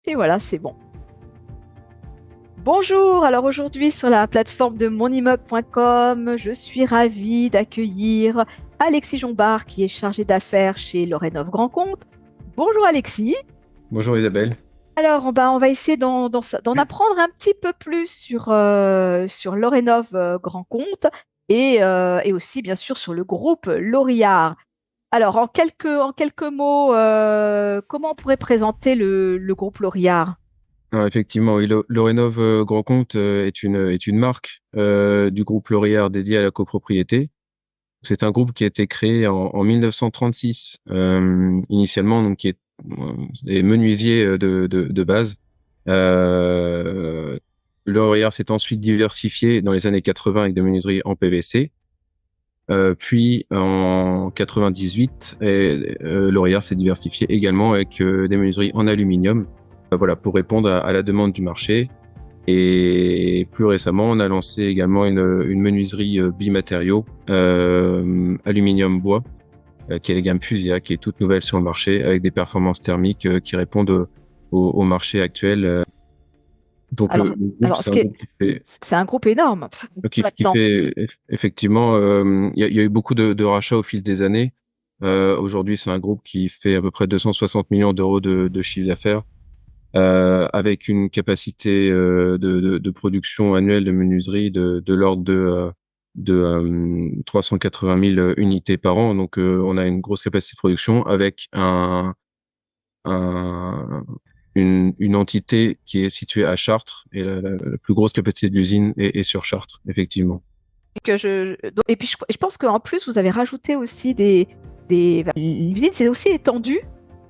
Et voilà, c'est bon. Bonjour, alors aujourd'hui sur la plateforme de monimmeuble.com, je suis ravie d'accueillir Alexis Jombard qui est chargé d'affaires chez Lorenov Grand Compte. Bonjour Alexis. Bonjour Isabelle. Alors on va essayer d'en apprendre un petit peu plus sur Lorenov Grand Compte et aussi bien sûr sur le groupe L'Oréal. Alors en quelques mots, comment on pourrait présenter le groupe L'Oréal? Alors, effectivement, oui, Lorenov Grand Compte est une marque du groupe L'Oréal dédiée à la copropriété. C'est un groupe qui a été créé en 1936 initialement, donc qui est des menuisiers de base. Euh, L'Oréal s'est ensuite diversifié dans les années 80 avec des menuiseries en PVC. Puis en 98, L'Oréal s'est diversifié également avec des menuiseries en aluminium, voilà, pour répondre à la demande du marché. Et plus récemment, on a lancé également une menuiserie bimatériaux, aluminium bois, qui est la gamme Fusia, qui est toute nouvelle sur le marché, avec des performances thermiques qui répondent au marché actuel. Donc Alors, le groupe, alors c'est un groupe c'est un groupe énorme qui maintenant. fait effectivement, il y a eu beaucoup de rachats au fil des années. Aujourd'hui, c'est un groupe qui fait à peu près 260 millions d'euros de chiffre d'affaires, avec une capacité de production annuelle de menuiserie de l'ordre de 380 000 unités par an. Donc, on a une grosse capacité de production avec un, une entité qui est située à Chartres et la plus grosse capacité de l'usine est sur Chartres, effectivement. Et puis je pense qu'en plus, vous avez rajouté aussi l'usine s'est aussi étendue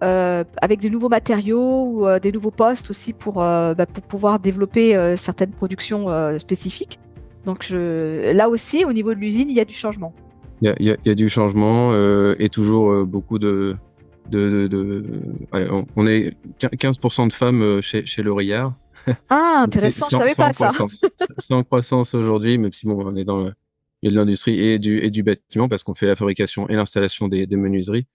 avec des nouveaux matériaux ou des nouveaux postes aussi pour pouvoir développer certaines productions spécifiques. Là aussi, au niveau de l'usine, il y a du changement. Il y a du changement et toujours beaucoup allez, on est 15% de femmes chez L'Oréal. Ah, Donc, intéressant, je savais c'est en pas ça. croissance. C'est en croissance aujourd'hui, même si bon, on est dans le milieu de l'industrie et du bâtiment parce qu'on fait la fabrication et l'installation des menuiseries.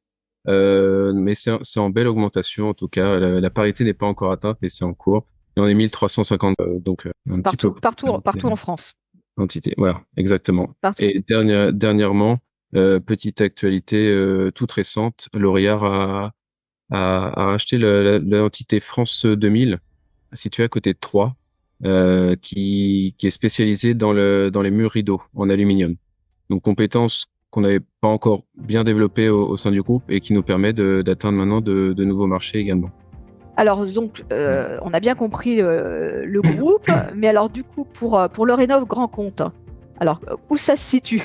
Mais c'est en belle augmentation en tout cas. La parité n'est pas encore atteinte, mais c'est en cours. Et on est 1350, donc un petit peu Partout en France. quantité. Voilà, exactement. Partout. Et dernièrement, petite actualité toute récente, L'Oréal a racheté l'entité France 2000, située à côté de Troyes, qui est spécialisée dans les murs rideaux en aluminium. Donc, compétence qu'on n'avait pas encore bien développée au sein du groupe et qui nous permet d'atteindre maintenant de nouveaux marchés également. Alors, on a bien compris le groupe, mais alors, du coup, pour le Rénov Grand Compte, alors, où ça se situe?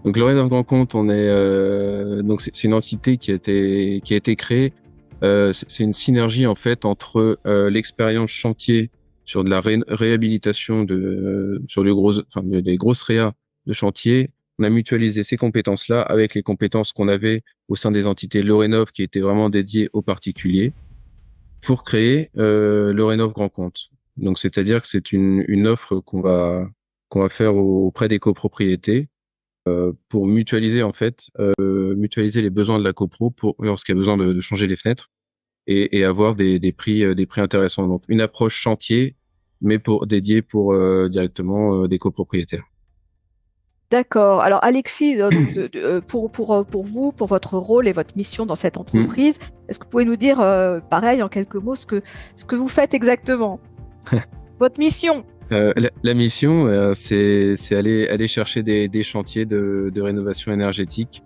Donc, le Raid Grand Compte, donc c'est une entité qui a été créée. C'est une synergie en fait entre l'expérience chantier sur de la réhabilitation sur des grosses réas de chantier. On a mutualisé ces compétences-là avec les compétences qu'on avait au sein des entités Lorenov qui étaient vraiment dédiées aux particuliers pour créer le Rénov Grand Compte. Donc, c'est-à-dire que c'est une offre qu'on va faire auprès des copropriétés pour mutualiser en fait, mutualiser les besoins de la copro pour lorsqu'il y a besoin de changer les fenêtres et avoir des prix intéressants. Donc, une approche chantier, mais dédiée pour directement des copropriétaires. D'accord. Alors, Alexis, pour vous, pour votre rôle et votre mission dans cette Hmm. entreprise, est-ce que vous pouvez nous dire, pareil, en quelques mots, ce que vous faites exactement? Votre mission? La mission, c'est aller chercher des chantiers de rénovation énergétique,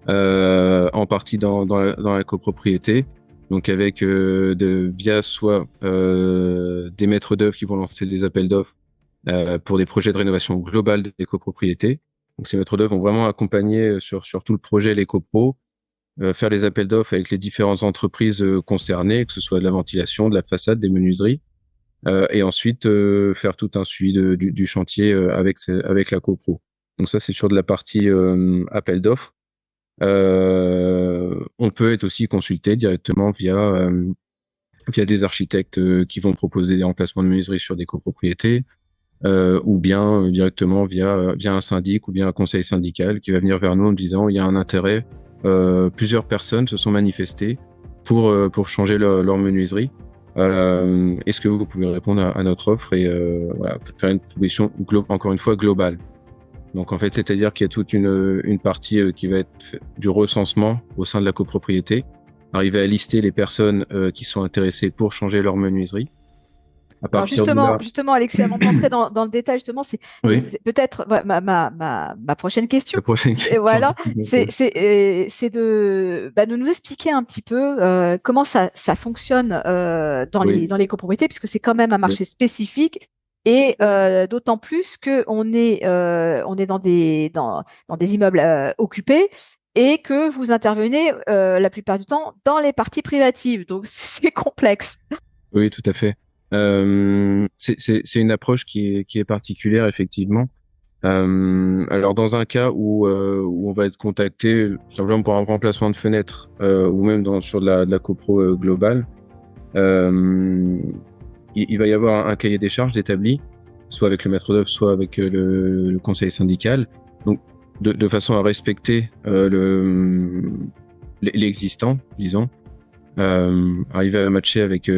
en partie dans la copropriété, donc avec via soit des maîtres d'œuvre qui vont lancer des appels d'offres pour des projets de rénovation globale des copropriétés. Donc ces maîtres d'œuvre vont vraiment accompagner sur tout le projet les copros, faire les appels d'offres avec les différentes entreprises concernées, que ce soit de la ventilation, de la façade, des menuiseries et ensuite faire tout un suivi du chantier avec la copro. Donc ça, c'est sur de la partie appel d'offres. On peut être aussi consulté directement via des architectes qui vont proposer des remplacements de menuiserie sur des copropriétés, ou bien directement via un syndic ou bien un conseil syndical qui va venir vers nous en disant il y a un intérêt. Plusieurs personnes se sont manifestées pour changer leur menuiserie. Est-ce que vous pouvez répondre à notre offre et voilà, faire une proposition encore une fois globale. Donc en fait, c'est-à-dire qu'il y a toute une partie qui va être du recensement au sein de la copropriété, arriver à lister les personnes qui sont intéressées pour changer leur menuiserie. À Alors partir de là, justement, Alexis, avant d'entrer dans le détail, justement, oui, c'est peut-être voilà, ma prochaine question. la prochaine Et question. voilà, c'est de nous expliquer un petit peu comment ça fonctionne Oui, dans les copropriétés, puisque c'est quand même un oui, marché spécifique. Et d'autant plus on est dans des immeubles occupés et que vous intervenez la plupart du temps dans les parties privatives. Donc c'est complexe. oui, tout à fait. C'est une approche qui est particulière, effectivement. Alors dans un cas où on va être contacté simplement pour un remplacement de fenêtre ou même sur de la copro globale, euh, il va y avoir un cahier des charges établi, soit avec le maître d'œuvre, soit avec le conseil syndical, donc de façon à respecter l'existant, disons, arriver à matcher avec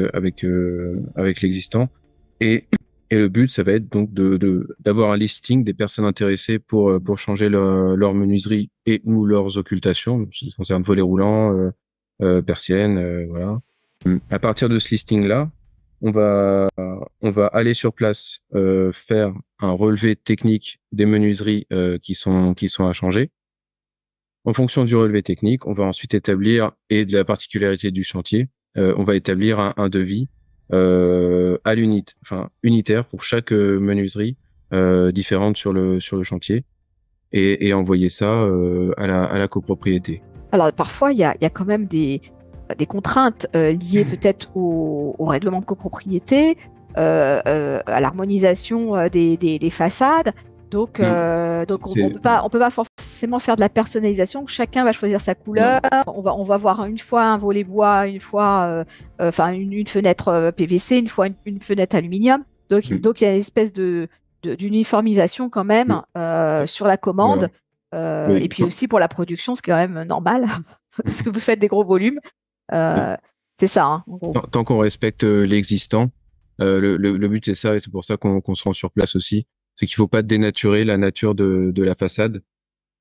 l'existant. Et, et le but, ça va être donc d'avoir un listing des personnes intéressées pour changer leur menuiserie et ou leurs occultations, ce qui concerne volets roulants, persiennes, voilà. À partir de ce listing-là, on va, on va aller sur place faire un relevé technique des menuiseries qui sont à changer. En fonction du relevé technique, on va ensuite établir, et de la particularité du chantier, on va établir un devis à l'unité, enfin unitaire pour chaque menuiserie différente sur le chantier et envoyer ça à la copropriété. Alors parfois, il y a quand même des contraintes liées peut-être au règlement de copropriété, à l'harmonisation des façades. Mm. Donc C'est on peut pas forcément faire de la personnalisation. Chacun va choisir sa couleur. non. On va voir une fois un volet bois, une fois, enfin une fenêtre PVC, une fois une fenêtre aluminium. Mm. Donc il y a une espèce d'uniformisation quand même Mm. sur la Voilà. commande. Et Oui. puis aussi pour la production, c'est quand même normal, parce que vous faites des gros volumes. Euh, c'est ça, hein, en gros. Tant qu'on respecte l'existant, le but c'est ça et c'est pour ça qu'on se rend sur place aussi. C'est qu'il faut pas dénaturer la nature de la façade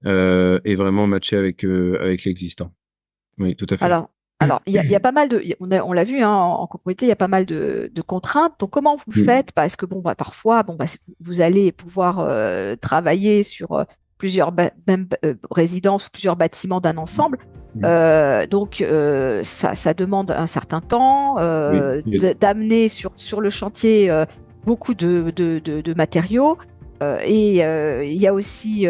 et vraiment matcher avec l'existant. Oui, tout à fait. Alors, il y a pas mal on l'a vu hein, en copropriété, il y a pas mal de contraintes. Donc, comment vous Mm. faites? Parce que bon, bah, parfois, bon, bah, vous allez pouvoir travailler sur plusieurs résidences ou plusieurs bâtiments d'un ensemble. Mm. Ça demande un certain temps Oui. d'amener sur le chantier beaucoup de matériaux. Il y a aussi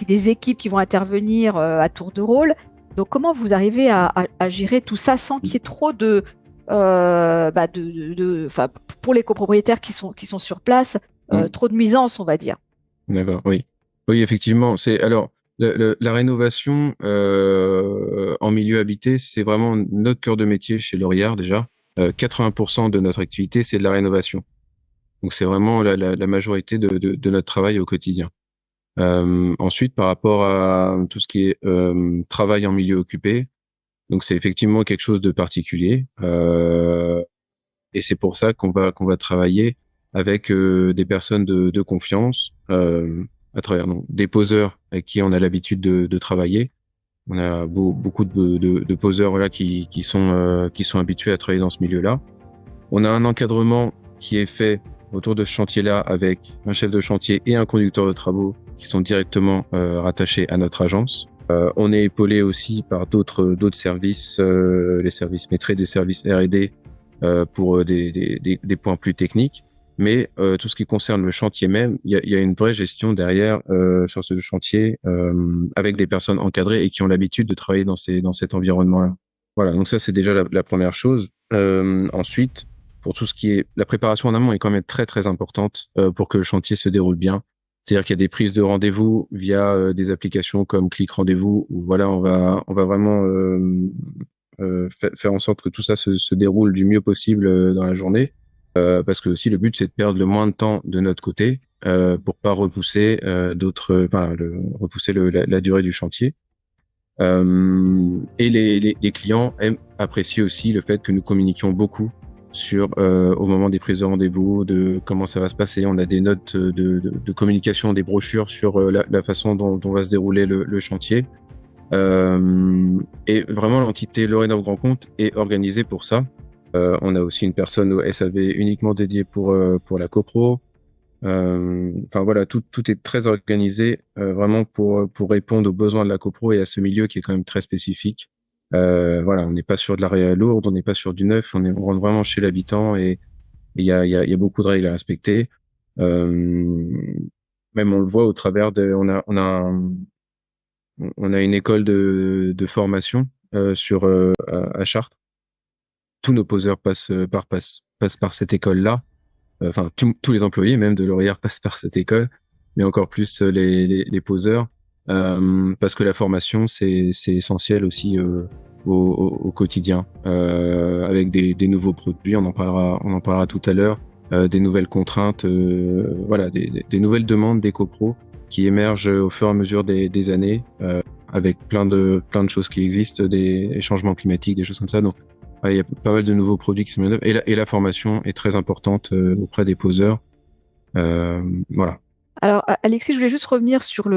des équipes qui vont intervenir à tour de rôle. Donc, comment vous arrivez à gérer tout ça sans qu'il y ait trop enfin, pour les copropriétaires qui sont sur place, Mm. trop de nuisances, on va dire. D'accord. Oui. Oui, effectivement. La rénovation en milieu habité, c'est vraiment notre cœur de métier chez L'Oréal déjà. 80% de notre activité, c'est de la rénovation. Donc c'est vraiment la majorité de notre travail au quotidien. Ensuite, par rapport à tout ce qui est travail en milieu occupé, donc c'est effectivement quelque chose de particulier. Et c'est pour ça qu'on va travailler avec des personnes de confiance à travers des poseurs avec qui on a l'habitude de travailler. On a beaucoup de poseurs voilà qui sont habitués à travailler dans ce milieu-là. On a un encadrement qui est fait autour de ce chantier-là avec un chef de chantier et un conducteur de travaux qui sont directement rattachés à notre agence. On est épaulé aussi par d'autres services, les services maîtrisés, des services R&D pour des points plus techniques. Mais tout ce qui concerne le chantier même, il y a une vraie gestion derrière sur ce chantier avec des personnes encadrées et qui ont l'habitude de travailler dans cet environnement-là. Voilà, donc ça c'est déjà la première chose. Ensuite, pour tout ce qui est la préparation en amont est quand même très très importante pour que le chantier se déroule bien. C'est-à-dire qu'il y a des prises de rendez-vous via des applications comme Click Rendez-vous où voilà on va vraiment faire en sorte que tout ça se déroule du mieux possible dans la journée. Parce que aussi le but c'est de perdre le moins de temps de notre côté pour pas repousser repousser la durée du chantier. Et les clients apprécient aussi le fait que nous communiquions beaucoup sur au moment des prises de rendez-vous, de comment ça va se passer. On a des notes de communication, des brochures sur la façon dont va se dérouler le chantier. Et vraiment, l'entité Lorenov Grand Compte est organisée pour ça. On a aussi une personne au SAV uniquement dédiée pour la copro. Enfin voilà, tout est très organisé vraiment pour répondre aux besoins de la copro et à ce milieu qui est quand même très spécifique. Voilà, on n'est pas sur de la réa lourde, on n'est pas sur du neuf, on rentre vraiment chez l'habitant et il y a beaucoup de règles à respecter. Même on le voit au travers de, on a une école de formation à Chartres. Tous nos poseurs passent par cette école-là. Enfin, tous les employés même de L'Oréal passent par cette école, mais encore plus les poseurs, parce que la formation c'est essentiel aussi au quotidien, avec des nouveaux produits. On en parlera tout à l'heure. Des nouvelles contraintes, voilà, des nouvelles demandes des copros qui émergent au fur et à mesure des années, avec plein de choses qui existent, des changements climatiques, des choses comme ça. Donc, il y a pas mal de nouveaux produits qui sont mis en œuvre. Et la formation est très importante auprès des poseurs. Voilà. Alors, Alexis, je voulais juste revenir sur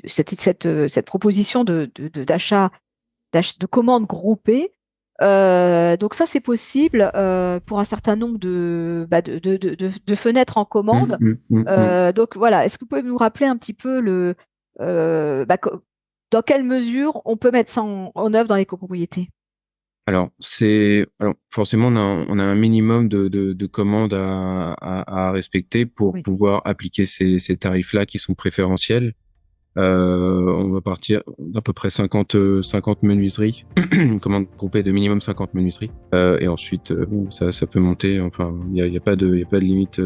cette proposition d'achat, de commandes groupées. Donc ça, c'est possible pour un certain nombre de fenêtres en commande. Donc voilà, est-ce que vous pouvez nous rappeler un petit peu dans quelle mesure on peut mettre ça en œuvre dans les copropriétés? Alors forcément on a un minimum de commandes à respecter pour Oui. pouvoir appliquer ces tarifs-là qui sont préférentiels. On va partir d'à peu près 50 menuiseries, une commande groupée de minimum 50 menuiseries. Et ensuite, bon, ça peut monter. Enfin, il y a pas de limite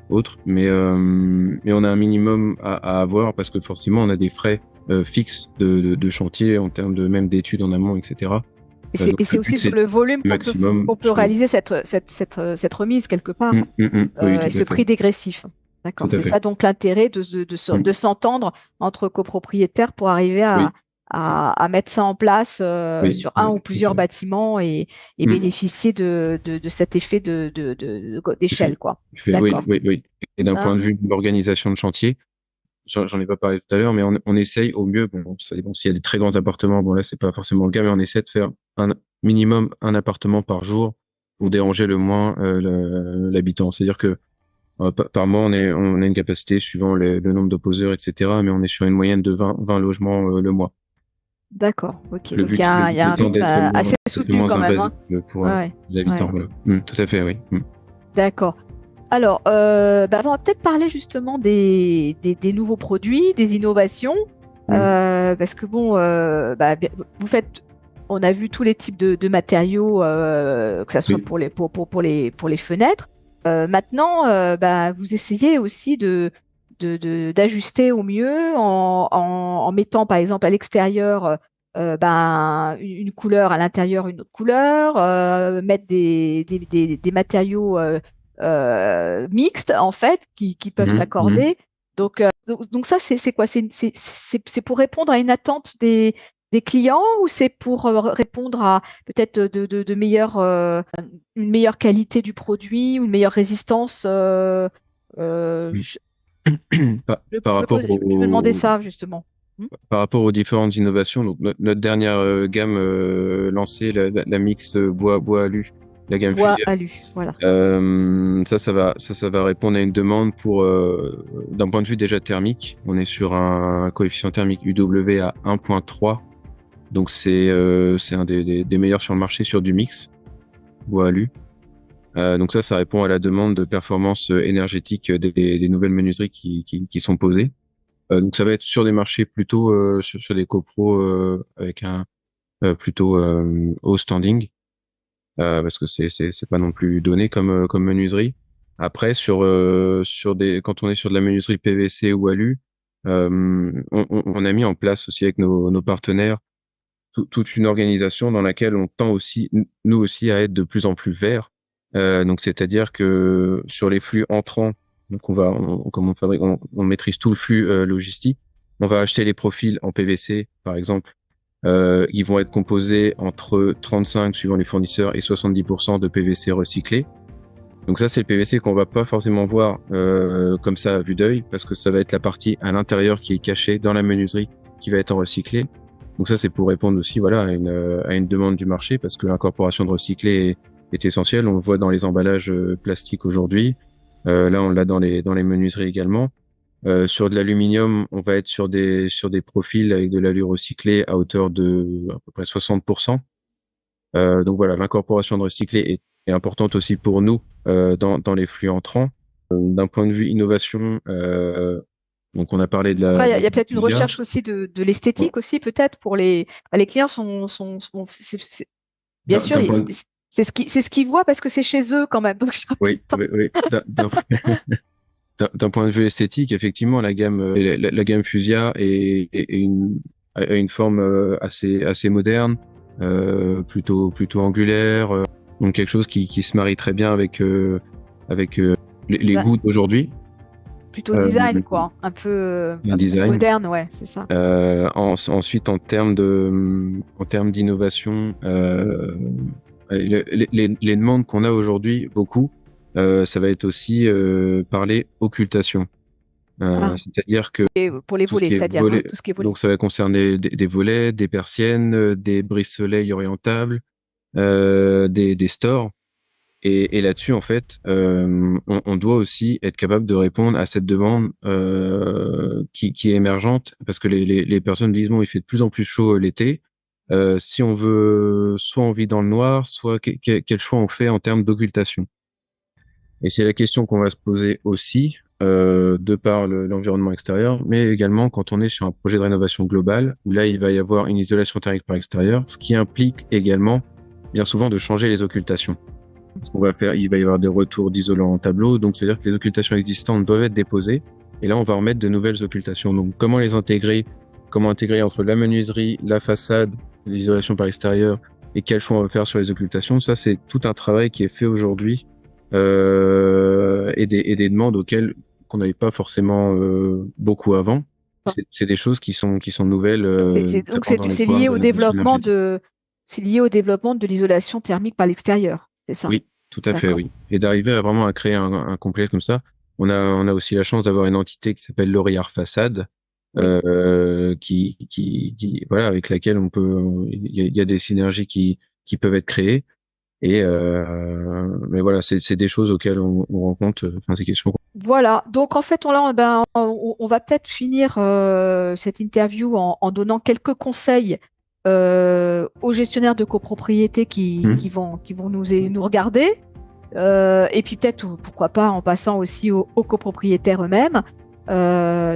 autre, mais on a un minimum à avoir parce que forcément, on a des frais fixes de chantier en termes de même d'études en amont, etc. Et c'est aussi sur le volume qu'on peut réaliser cette remise quelque part, oui, ce prix dégressif. D'accord, c'est ça donc l'intérêt de s'entendre entre copropriétaires pour arriver à mettre ça en place sur un ou plusieurs bâtiments et bénéficier de cet effet d'échelle, quoi. Oui. Et d'un point de vue de l'organisation de chantier, j'en ai pas parlé tout à l'heure, mais on essaye au mieux, bon, ça dépend s'il y a des très grands appartements, bon là c'est pas forcément le cas, mais on essaie de faire un minimum un appartement par jour pour déranger le moins l'habitant. C'est-à-dire que par mois, on a une capacité suivant le nombre d'opposeurs, etc., mais on est sur une moyenne de 20 logements le mois. D'accord, ok. Donc il y a un rythme assez soutenu quand même. Pour l'habitant, voilà. Tout à fait, oui. D'accord. Alors, on va peut-être parler justement des nouveaux produits, des innovations, parce que bon, vous faites, on a vu tous les types de matériaux, que ça soit pour les fenêtres. Maintenant, vous essayez aussi d'ajuster au mieux en mettant par exemple à l'extérieur une couleur, à l'intérieur une autre couleur, mettre des matériaux mixtes en fait qui peuvent s'accorder. Donc ça c'est quoi? C'est pour répondre à une attente des clients ou c'est pour répondre à peut-être une meilleure qualité du produit ou une meilleure résistance Par rapport je me demandais ça justement. Par rapport aux différentes innovations, donc notre dernière gamme lancée, la mixte bois alu, la gamme bois Fusière. alu, voilà. Ça va répondre à une demande pour d'un point de vue déjà thermique. On est sur un coefficient thermique UW à 1.3, donc c'est un des meilleurs sur le marché sur du mix bois alu. Donc ça répond à la demande de performance énergétique des nouvelles menuiseries qui sont posées. Donc ça va être sur des marchés plutôt sur des copros avec un plutôt haut standing, parce que c'est pas non plus donné comme menuiserie. Après quand on est sur de la menuiserie PVC ou alu, on a mis en place aussi avec nos partenaires toute une organisation dans laquelle on tend aussi nous aussi à être de plus en plus verts. Donc c'est-à-dire que sur les flux entrants, donc comme on maîtrise tout le flux logistique, on va acheter les profils en PVC par exemple Ils vont être composés entre 35 suivant les fournisseurs et 70% de PVC recyclé. Donc ça, c'est le PVC qu'on va pas forcément voir comme ça à vue d'œil, parce que ça va être la partie à l'intérieur qui est cachée dans la menuiserie qui va être recyclée. Donc ça, c'est pour répondre aussi voilà à une demande du marché, parce que l'incorporation de recyclé est essentielle. On le voit dans les emballages plastiques aujourd'hui. Là, on l'a dans les menuiseries également. Sur de l'aluminium, on va être sur des profils avec de l'alu recyclé à hauteur de à peu près 60%. Donc voilà, l'incorporation de recyclé est importante aussi pour nous dans les flux entrants. D'un point de vue innovation, donc on a parlé de Après, la il y a peut-être une Fusia. recherche aussi de l'esthétique aussi, peut-être pour les clients bien sûr, D'un point de... c'est ce qu'ils voient parce que c'est chez eux quand même. Donc ça Oui, peut oui, oui. D'un point de vue esthétique, effectivement, la gamme Fusia a une forme assez moderne, plutôt angulaire, donc quelque chose qui se marie très bien avec les goûts d'aujourd'hui. plutôt Euh, design quoi, un un peu design. moderne, ouais, c'est ça. Ensuite, en termes d'innovation, les demandes qu'on a aujourd'hui, beaucoup, ça va être aussi parler occultation. Ah, C'est-à-dire que et pour les tout ce volets, qui est c'est-à-dire hein, volet, tout ce qui est volets. donc ça va concerner des volets, des persiennes, des brise-soleil orientables, des stores. Et là-dessus, en fait, on doit aussi être capable de répondre à cette demande qui est émergente, parce que les personnes disent, bon, il fait de plus en plus chaud l'été. Si on veut, soit on vit dans le noir, soit quel choix on fait en termes d'occultation. Et c'est la question qu'on va se poser aussi, de par l'environnement extérieur, mais également quand on est sur un projet de rénovation globale, où là, il va y avoir une isolation thermique par l'extérieur, ce qui implique également, bien souvent, de changer les occultations. Ce qu'on va faire, il va y avoir des retours d'isolants en tableau, donc c'est-à-dire que les occultations existantes doivent être déposées, et là, on va remettre de nouvelles occultations. Donc, comment les intégrer? Comment intégrer entre la menuiserie, la façade, l'isolation par l'extérieur, et quel choix on va faire sur les occultations? Ça, c'est tout un travail qui est fait aujourd'hui, et des demandes auxquelles qu'on n'avait pas forcément beaucoup avant. C'est des choses qui sont nouvelles, Donc notamment dans les c'est programmes lié de au rénovation développement énergétique. c'est lié au développement de l'isolation thermique par l'extérieur, c'est ça? Oui, tout à fait, D'accord. oui. Et d'arriver à vraiment à créer un complet comme ça. On a aussi la chance d'avoir une entité qui s'appelle L'Oréal Façade, Oui. voilà, avec laquelle il y a des synergies qui peuvent être créées. Et mais voilà, c'est des choses auxquelles on rencontre, enfin, ces questions. Voilà, donc en fait, on va peut-être finir cette interview en donnant quelques conseils aux gestionnaires de copropriété Hmm. qui vont nous regarder, et puis peut-être, pourquoi pas, en passant aussi aux copropriétaires eux-mêmes.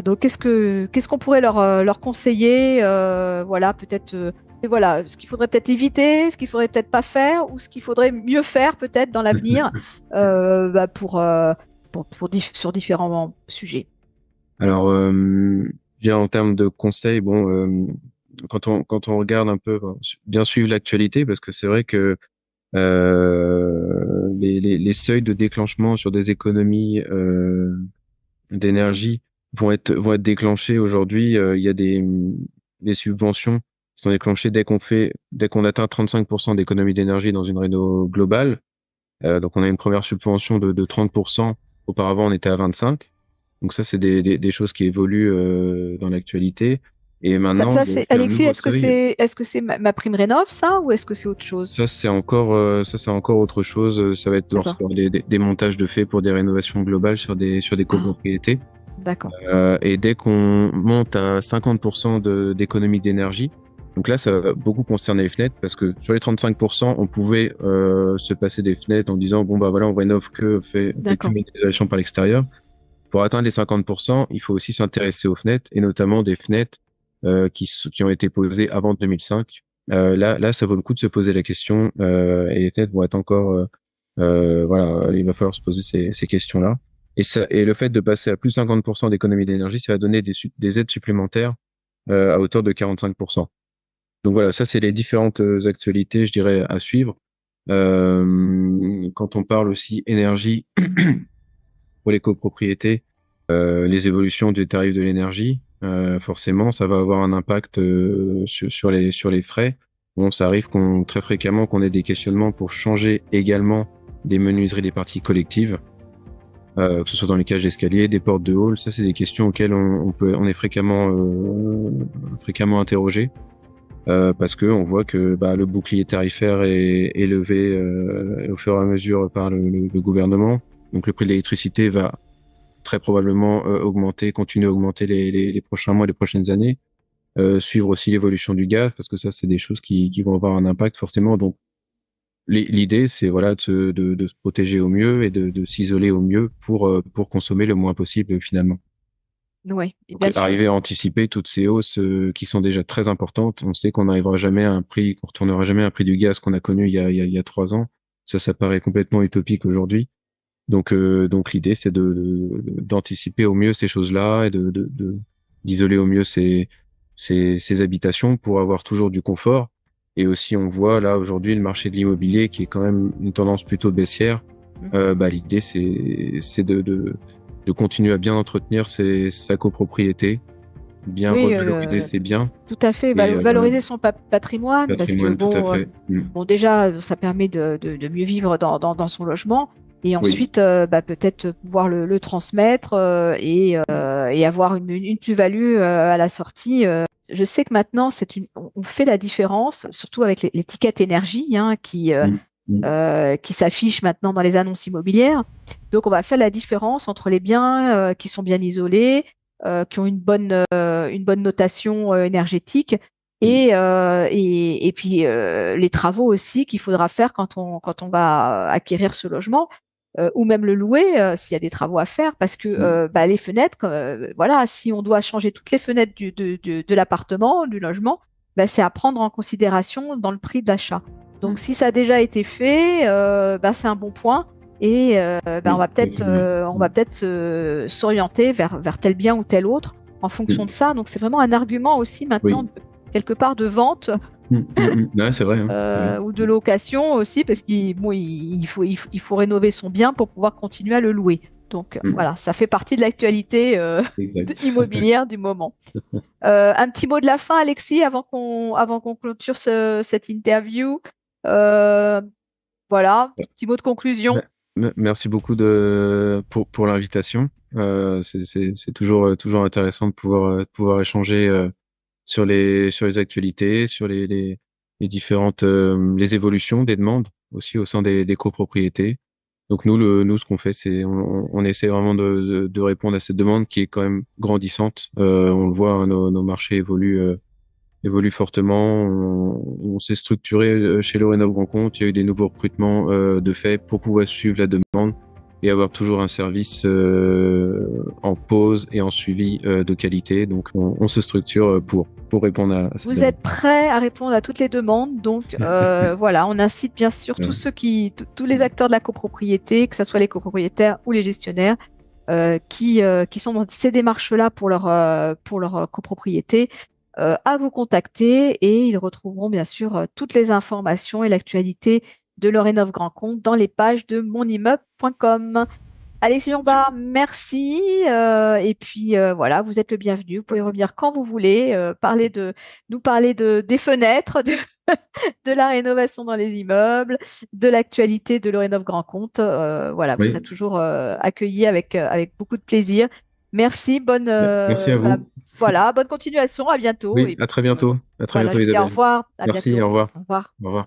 Donc, qu'est-ce qu'on pourrait leur conseiller, voilà, peut-être, et voilà, ce qu'il faudrait peut-être éviter, ce qu'il faudrait peut-être pas faire, ou ce qu'il faudrait mieux faire peut-être dans l'avenir, sur différents sujets. Alors, je dirais en termes de conseils, bon, quand on regarde un peu, bon, bien suivre l'actualité, parce que c'est vrai que les seuils de déclenchement sur des économies d'énergie vont être déclenchés aujourd'hui. Il y a des subventions qui sont déclenchées dès qu'on atteint 35% d'économie d'énergie dans une réno globale. Donc on a une première subvention de 30%. Auparavant, on était à 25. Donc ça, c'est des choses qui évoluent dans l'actualité. Et maintenant, il y a aussi un Alexis, nouveau seuil. est-ce que c'est ma prime rénov, ça, ou est-ce que c'est autre chose? Ça, c'est encore autre chose. Ça va être D'accord. lorsqu'il y aura des montages de faits pour des rénovations globales sur des Ah, copropriétés. d'accord. Et dès qu'on monte à 50% d'économie d'énergie, donc là, ça va beaucoup concerner les fenêtres, parce que sur les 35%, on pouvait se passer des fenêtres en disant, bon, bah voilà, on rénove on fait que D'accord. l'isolation par l'extérieur. Pour atteindre les 50%, il faut aussi s'intéresser aux fenêtres, et notamment des fenêtres qui ont été posées avant 2005. Là, ça vaut le coup de se poser la question, et les fenêtres vont être encore, voilà, il va falloir se poser ces questions-là. Et le fait de passer à plus de 50% d'économie d'énergie, ça va donner des aides supplémentaires à hauteur de 45%. Donc voilà, ça c'est les différentes actualités, je dirais, à suivre. Quand on parle aussi énergie pour les copropriétés, les évolutions des tarifs de l'énergie. forcément, ça va avoir un impact sur les frais. Bon, ça arrive très fréquemment qu'on ait des questionnements pour changer également des menuiseries des parties collectives, que ce soit dans les cages d'escalier, des portes de hall. Ça, c'est des questions auxquelles on est fréquemment interrogé. Parce que on voit que le bouclier tarifaire est élevé au fur et à mesure par le gouvernement. Donc le prix de l'électricité va très probablement continuer à augmenter les prochains mois, les prochaines années. Suivre aussi l'évolution du gaz, parce que ça, c'est des choses qui vont avoir un impact forcément. Donc l'idée, c'est voilà de se protéger au mieux et de s'isoler au mieux pour consommer le moins possible finalement. Oui, Donc, bien sûr. arriver à anticiper toutes ces hausses qui sont déjà très importantes. On sait qu'on n'arrivera jamais à un prix, qu'on retournera jamais à un prix du gaz qu'on a connu il y a 3 ans. Ça paraît complètement utopique aujourd'hui. Donc l'idée, c'est d'anticiper au mieux ces choses-là et d'isoler au mieux ces habitations pour avoir toujours du confort. Et aussi, on voit là aujourd'hui le marché de l'immobilier qui est quand même une tendance plutôt baissière. L'idée, c'est de continuer à bien entretenir sa copropriété, bien Oui, revaloriser ses biens tout à fait. et Valoriser son patrimoine, parce que patrimoine, tout à fait. bon, déjà, ça permet de mieux vivre dans son logement. Et Oui. ensuite, peut-être pouvoir le transmettre et avoir une plus-value à la sortie. Je sais que maintenant, on fait la différence, surtout avec l'étiquette énergie, hein, Mm. Mm. qui s'affiche maintenant dans les annonces immobilières. Donc, on va faire la différence entre les biens qui sont bien isolés, qui ont une bonne notation énergétique, et puis les travaux aussi qu'il faudra faire quand on va acquérir ce logement. Ou même le louer s'il y a des travaux à faire, parce que Mm. les fenêtres, voilà, si on doit changer toutes les fenêtres de l'appartement, du logement, c'est à prendre en considération dans le prix d'achat. Donc si ça a déjà été fait, c'est un bon point, et Oui, oui, très bien. on va peut-être s'orienter vers tel bien ou tel autre en fonction de Mm. ça. Donc c'est vraiment un argument aussi maintenant, Oui. quelque part, de vente Ouais, c'est vrai, hein. Oui. ou de location aussi, parce qu'il faut rénover son bien pour pouvoir continuer à le louer. Donc Mm. voilà, ça fait partie de l'actualité Exact. immobilière du moment. Un petit mot de la fin, Alexis, avant qu'on clôture cette interview. Euh, voilà, petit mot de conclusion. Ouais. Merci beaucoup pour l'invitation. C'est toujours intéressant de pouvoir échanger sur les actualités, sur les différentes les évolutions des demandes aussi au sein des copropriétés. Donc nous ce qu'on fait, c'est on essaie vraiment de répondre à cette demande qui est quand même grandissante. On le voit, hein, nos marchés évolue fortement. On s'est structuré chez le Rénov Grand Compte. Il y a eu des nouveaux recrutements de fait pour pouvoir suivre la demande et avoir toujours un service en pause et en suivi de qualité. Donc on se structure pour répondre à cette Vous demande. êtes prêts à répondre à toutes les demandes. Donc voilà, on incite bien sûr tous les acteurs de la copropriété, que ce soit les copropriétaires ou les gestionnaires, qui sont dans ces démarches-là pour leur copropriété, à vous contacter, et ils retrouveront bien sûr toutes les informations et l'actualité de leur Rénov Grand Compte dans les pages de monimmeuble.com. Alexis Lombard, merci. Et puis voilà, vous êtes le bienvenu. Vous pouvez revenir quand vous voulez, nous parler des fenêtres, de la rénovation dans les immeubles, de l'actualité de l'Orénov Grand Compte. Voilà, vous serez Oui, toujours accueillis avec beaucoup de plaisir. Merci, merci à vous. voilà, bonne continuation, à bientôt. Oui, Et à très puis bientôt. À très voilà, bientôt, je vous dis au Isabelle. revoir, à Merci, bientôt. au revoir. Au revoir. Au revoir.